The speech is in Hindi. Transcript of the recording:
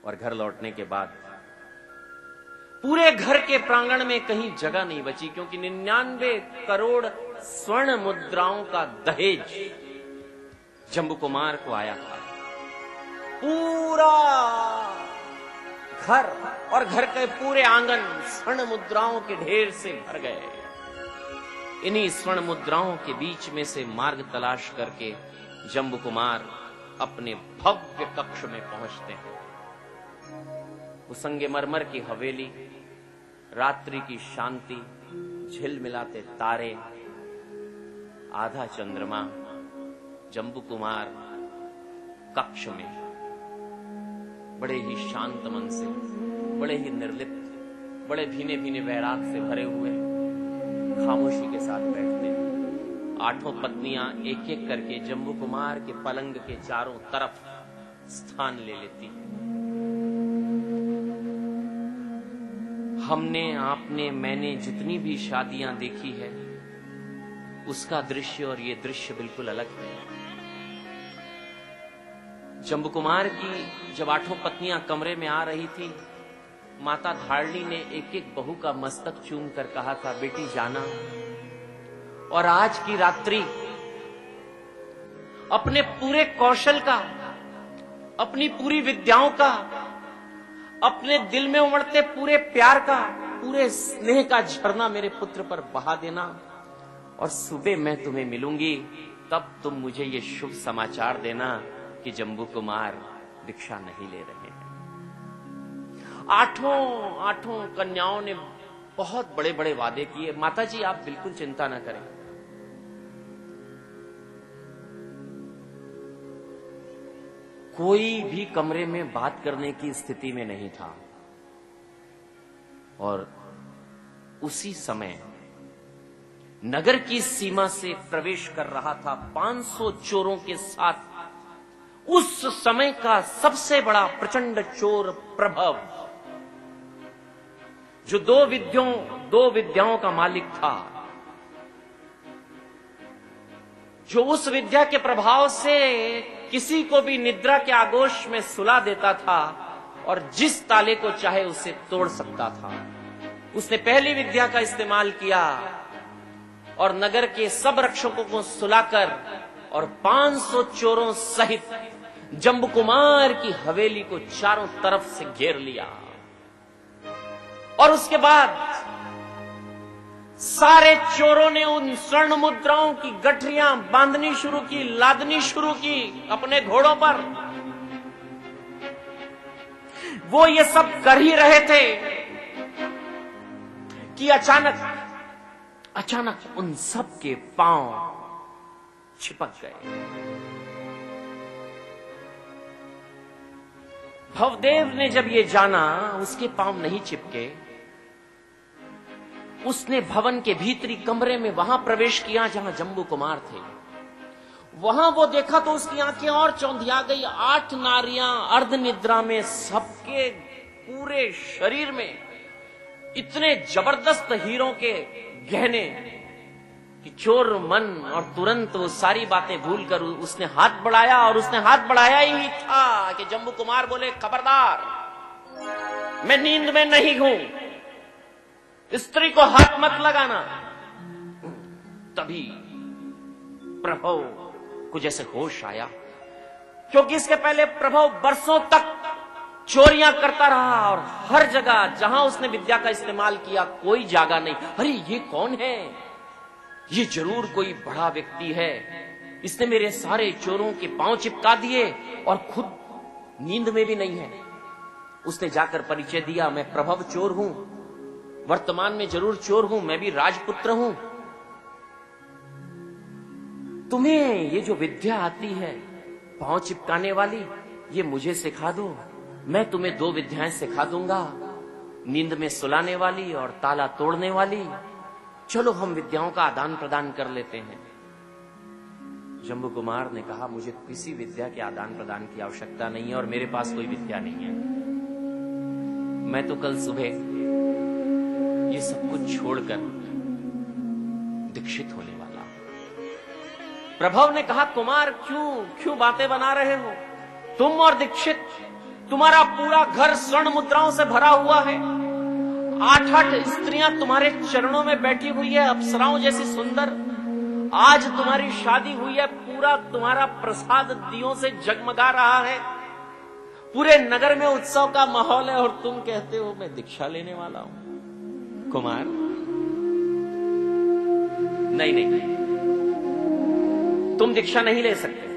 और घर लौटने के बाद पूरे घर के प्रांगण में कहीं जगह नहीं बची, क्योंकि 99 करोड़ स्वर्ण मुद्राओं का दहेज जम्बू कुमार को आया था। पूरा घर और घर के पूरे आंगन स्वर्ण मुद्राओं के ढेर से भर गए। इन्हीं स्वर्ण मुद्राओं के बीच में से मार्ग तलाश करके जम्बू कुमार अपने भव्य कक्ष में पहुंचते हैं। वो संगमरमर की हवेली, रात्रि की शांति, झिलमिलाते तारे, आधा चंद्रमा, जम्बू कुमार कक्ष में बड़े ही शांत मन से, बड़े ही निर्लिप्त, बड़े भीने भीने वैराग से भरे हुए खामोशी के साथ बैठते हैं। 8 पत्नियां एक एक करके जम्बू कुमार के पलंग के चारों तरफ स्थान ले लेती हैं। हमने, आपने, मैंने जितनी भी शादियां देखी है उसका दृश्य और ये दृश्य बिल्कुल अलग है। जम्बू कुमार की जब 8 पत्नियां कमरे में आ रही थी, माता धारणी ने एक एक बहू का मस्तक चूम कर कहा था, बेटी जाना, और आज की रात्रि अपने पूरे कौशल का, अपनी पूरी विद्याओं का, अपने दिल में उमड़ते पूरे प्यार का, पूरे स्नेह का झरना मेरे पुत्र पर बहा देना, और सुबह मैं तुम्हें मिलूंगी, तब तुम मुझे ये शुभ समाचार देना कि जम्बू कुमार दीक्षा नहीं ले रहे हैं। आठों कन्याओं ने बहुत बड़े बड़े वादे किए। माता जी आप बिल्कुल चिंता ना करें, कोई भी कमरे में बात करने की स्थिति में नहीं था। और उसी समय नगर की सीमा से प्रवेश कर रहा था 500 चोरों के साथ उस समय का सबसे बड़ा प्रचंड चोर प्रभव, जो दो विद्याओं का मालिक था, जो उस विद्या के प्रभाव से किसी को भी निद्रा के आगोश में सुला देता था और जिस ताले को चाहे उसे तोड़ सकता था। उसने पहली विद्या का इस्तेमाल किया और नगर के सब रक्षकों को सुलाकर और 500 चोरों सहित जम्बू कुमार की हवेली को चारों तरफ से घेर लिया। और उसके बाद सारे चोरों ने उन स्वर्ण मुद्राओं की गठरियां बांधनी शुरू की, लादनी शुरू की अपने घोड़ों पर। वो ये सब कर ही रहे थे कि अचानक उन सब के पांव चिपक गए। भवदेव ने जब ये जाना उसके पांव नहीं चिपके, उसने भवन के भीतरी कमरे में वहां प्रवेश किया जहां जम्बू कुमार थे। वहां वो देखा तो उसकी आंखें और चौंधिया गई। 8 नारियां अर्धनिद्रा में, सबके पूरे शरीर में इतने जबरदस्त हीरों के गहने कि चोर मन और तुरंत वो सारी बातें भूलकर उसने हाथ बढ़ाया, और उसने हाथ बढ़ाया ही था कि जम्बू कुमार बोले, खबरदार, मैं नींद में नहीं हूं, स्त्री को हाथ मत लगाना। तभी प्रभव को जैसे होश आया, क्योंकि इसके पहले प्रभव बरसों तक चोरियां करता रहा और हर जगह जहां उसने विद्या का इस्तेमाल किया कोई जागा नहीं। अरे ये कौन है? ये जरूर कोई बड़ा व्यक्ति है, इसने मेरे सारे चोरों के पांव चिपका दिए और खुद नींद में भी नहीं है। उसने जाकर परिचय दिया, मैं प्रभव चोर हूं, वर्तमान में जरूर चोर हूं, मैं भी राजपुत्र हूं। तुम्हें ये जो विद्या आती है पांव चिपकाने वाली, ये मुझे सिखा दो, मैं तुम्हें 2 विद्याएं सिखा दूंगा, नींद में सुलाने वाली और ताला तोड़ने वाली। चलो हम विद्याओं का आदान प्रदान कर लेते हैं। जम्बू कुमार ने कहा, मुझे किसी विद्या के आदान प्रदान की आवश्यकता नहीं है और मेरे पास कोई विद्या नहीं है। मैं तो कल सुबह ये सब कुछ छोड़कर दीक्षित होने वाला। प्रभव ने कहा, कुमार क्यों बातें बना रहे हो? तुम और दीक्षित तुम्हारा पूरा घर स्वर्ण मुद्राओं से भरा हुआ है। 8-8 स्त्रियां तुम्हारे चरणों में बैठी हुई है, अप्सराओं जैसी सुंदर। आज तुम्हारी शादी हुई है, पूरा तुम्हारा प्रसाद दियों से जगमगा रहा है, पूरे नगर में उत्सव का माहौल है, और तुम कहते हो मैं दीक्षा लेने वाला हूं। कुमार, नहीं नहीं, तुम दीक्षा नहीं ले सकते।